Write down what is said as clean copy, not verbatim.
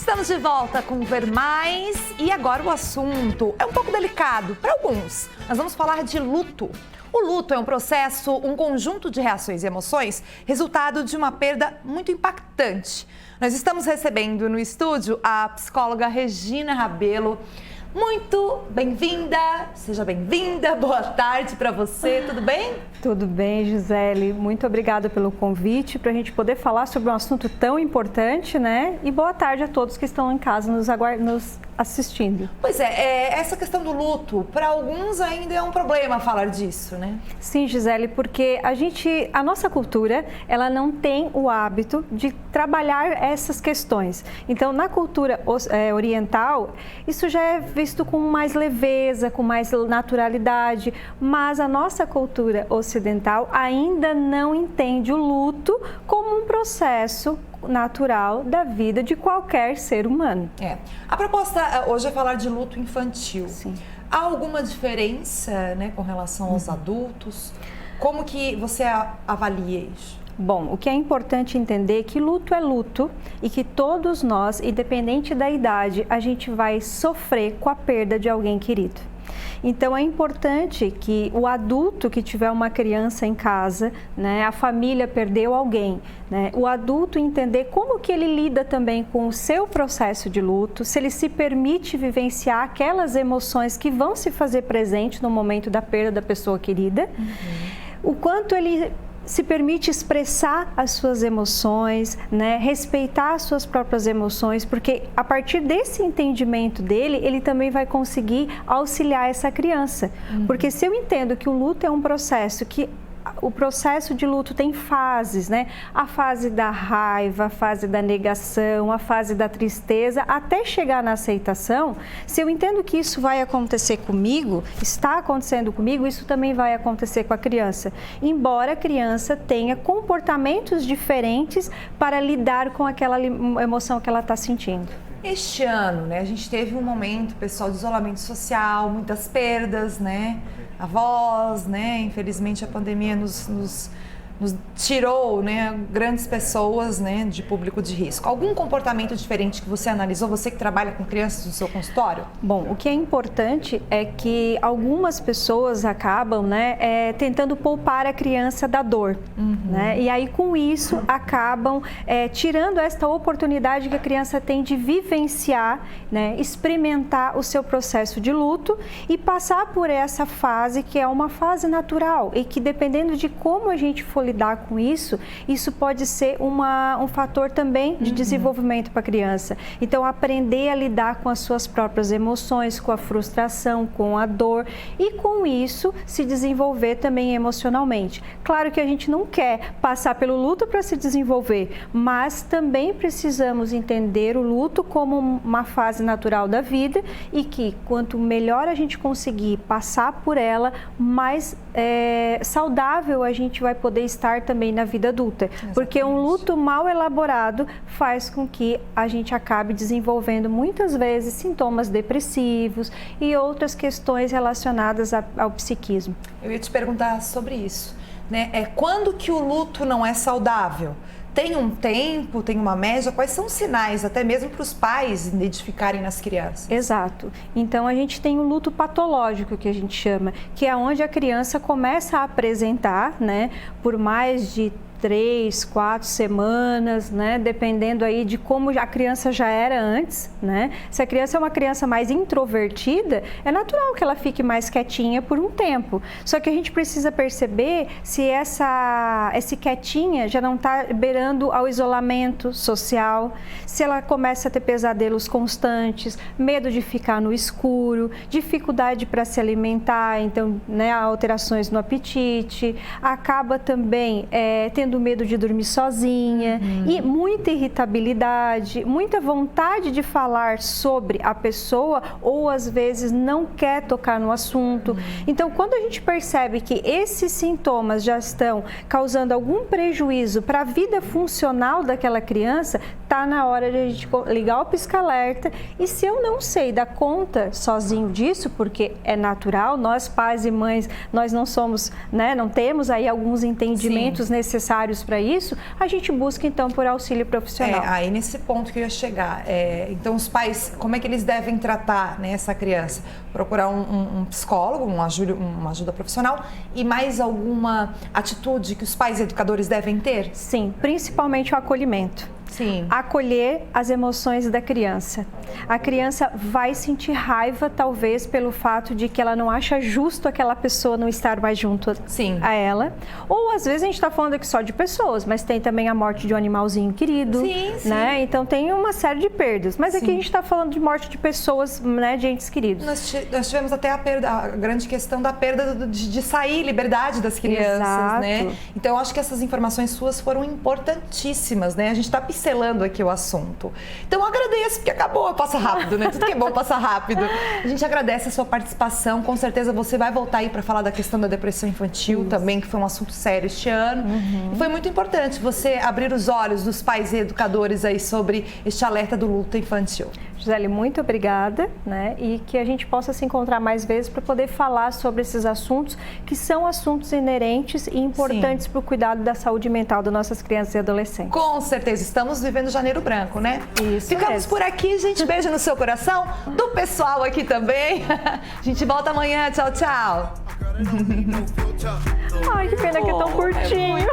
Estamos de volta com Ver Mais e agora o assunto é um pouco delicado para alguns. Nós vamos falar de luto. O luto é um processo, um conjunto de reações e emoções, resultado de uma perda muito impactante. Nós estamos recebendo no estúdio a psicóloga Regina Rabelo. Muito bem-vinda, seja bem-vinda, boa tarde para você, tudo bem? Tudo bem, Gisele, muito obrigada pelo convite para a gente poder falar sobre um assunto tão importante, né? E boa tarde a todos que estão em casa nos assistindo. Pois é, essa questão do luto, para alguns ainda é um problema falar disso, né? Sim, Gisele, porque a nossa cultura, ela não tem o hábito de trabalhar essas questões. Então, na cultura oriental, isso já é visto com mais leveza, com mais naturalidade, mas a nossa cultura ocidental ainda não entende o luto como um processo natural da vida de qualquer ser humano. A proposta hoje é falar de luto infantil. Sim. Há alguma diferença, né, com relação aos adultos? Como que você avalia isso? Bom, o que é importante entender é que luto é luto e que todos nós, independente da idade, a gente vai sofrer com a perda de alguém querido. Então é importante que o adulto que tiver uma criança em casa, né, a família perdeu alguém, né, o adulto entender como que ele lida também com o seu processo de luto, se ele se permite vivenciar aquelas emoções que vão se fazer presente no momento da perda da pessoa querida, o quanto ele se permite expressar as suas emoções, né? Respeitar as suas próprias emoções, porque a partir desse entendimento dele, ele também vai conseguir auxiliar essa criança. Porque se eu entendo que o luto é um processo que o processo de luto tem fases, né? A fase da raiva, a fase da negação, a fase da tristeza, até chegar na aceitação. Se eu entendo que isso vai acontecer comigo, está acontecendo comigo, isso também vai acontecer com a criança. Embora a criança tenha comportamentos diferentes para lidar com aquela emoção que ela está sentindo. Este ano, né, a gente teve um momento, pessoal, de isolamento social, muitas perdas, né? Avós, né? Infelizmente a pandemia nos tirou, né, grandes pessoas, né, de público de risco. Algum comportamento diferente que você analisou, você que trabalha com crianças no seu consultório? Bom, o que é importante é que algumas pessoas acabam, né, tentando poupar a criança da dor, né? E aí com isso acabam tirando esta oportunidade que a criança tem de vivenciar, né, experimentar o seu processo de luto e passar por essa fase que é uma fase natural e que dependendo de como a gente for lidar com isso, isso pode ser um fator também de desenvolvimento para a criança. Então, aprender a lidar com as suas próprias emoções, com a frustração, com a dor e com isso se desenvolver também emocionalmente. Claro que a gente não quer passar pelo luto para se desenvolver, mas também precisamos entender o luto como uma fase natural da vida e que quanto melhor a gente conseguir passar por ela, mais saudável a gente vai poder estar também na vida adulta. Exatamente. Porque um luto mal elaborado faz com que a gente acabe desenvolvendo muitas vezes sintomas depressivos e outras questões relacionadas ao psiquismo. Eu ia te perguntar sobre isso, né? Quando que o luto não é saudável? Tem um tempo, tem uma média? Quais são os sinais, até mesmo para os pais identificarem nas crianças? Exato. Então, a gente tem o luto patológico, que a gente chama, que é onde a criança começa a apresentar, né, por mais de 3, 4 semanas, né? Dependendo aí de como a criança já era antes, né? Se a criança é uma criança mais introvertida, é natural que ela fique mais quietinha por um tempo. Só que a gente precisa perceber se esse quietinha já não está beirando ao isolamento social, se ela começa a ter pesadelos constantes, medo de ficar no escuro, dificuldade para se alimentar, então, né, alterações no apetite, acaba também tendo medo de dormir sozinha e muita irritabilidade, muita vontade de falar sobre a pessoa ou às vezes não quer tocar no assunto. Então, quando a gente percebe que esses sintomas já estão causando algum prejuízo para a vida funcional daquela criança, tá na hora de a gente ligar o pisca-alerta. E se eu não sei dar conta sozinho disso, porque é natural, nós pais e mães, nós não somos, né, não temos aí alguns entendimentos necessários necessários para isso, a gente busca então por auxílio profissional. Aí nesse ponto que eu ia chegar. Então os pais, como é que eles devem tratar, né, essa criança? Procurar um psicólogo, uma ajuda profissional e mais alguma atitude que os pais e educadores devem ter? Sim, principalmente o acolhimento. Sim. Acolher as emoções da criança. A criança vai sentir raiva, talvez, pelo fato de que ela não acha justo aquela pessoa não estar mais junto Sim. a ela. Ou, às vezes, a gente está falando aqui só de pessoas, mas tem também a morte de um animalzinho querido. Sim, sim. Né? Então, tem uma série de perdas. Mas aqui a gente está falando de morte de pessoas, né, de entes queridos. Nós tivemos até a grande questão da perda de sair, liberdade das crianças, Exato. né? Então, eu acho que essas informações suas foram importantíssimas, né? A gente está pincelando aqui o assunto. Então, eu agradeço, porque acabou, passa rápido, né? Tudo que é bom passa rápido. A gente agradece a sua participação. Com certeza você vai voltar aí para falar da questão da depressão infantil também, que foi um assunto sério este ano. E foi muito importante você abrir os olhos dos pais e educadores aí sobre este alerta do luto infantil. Gisele, muito obrigada, né? E que a gente possa se encontrar mais vezes para poder falar sobre esses assuntos, que são assuntos inerentes e importantes para o cuidado da saúde mental das nossas crianças e adolescentes. Com certeza, estamos vivendo Janeiro Branco, né? Isso Ficamos mesmo. por aqui, gente. Beijo no seu coração, do pessoal aqui também. A gente volta amanhã. Tchau, tchau. Ai, que pena que é tão curtinho.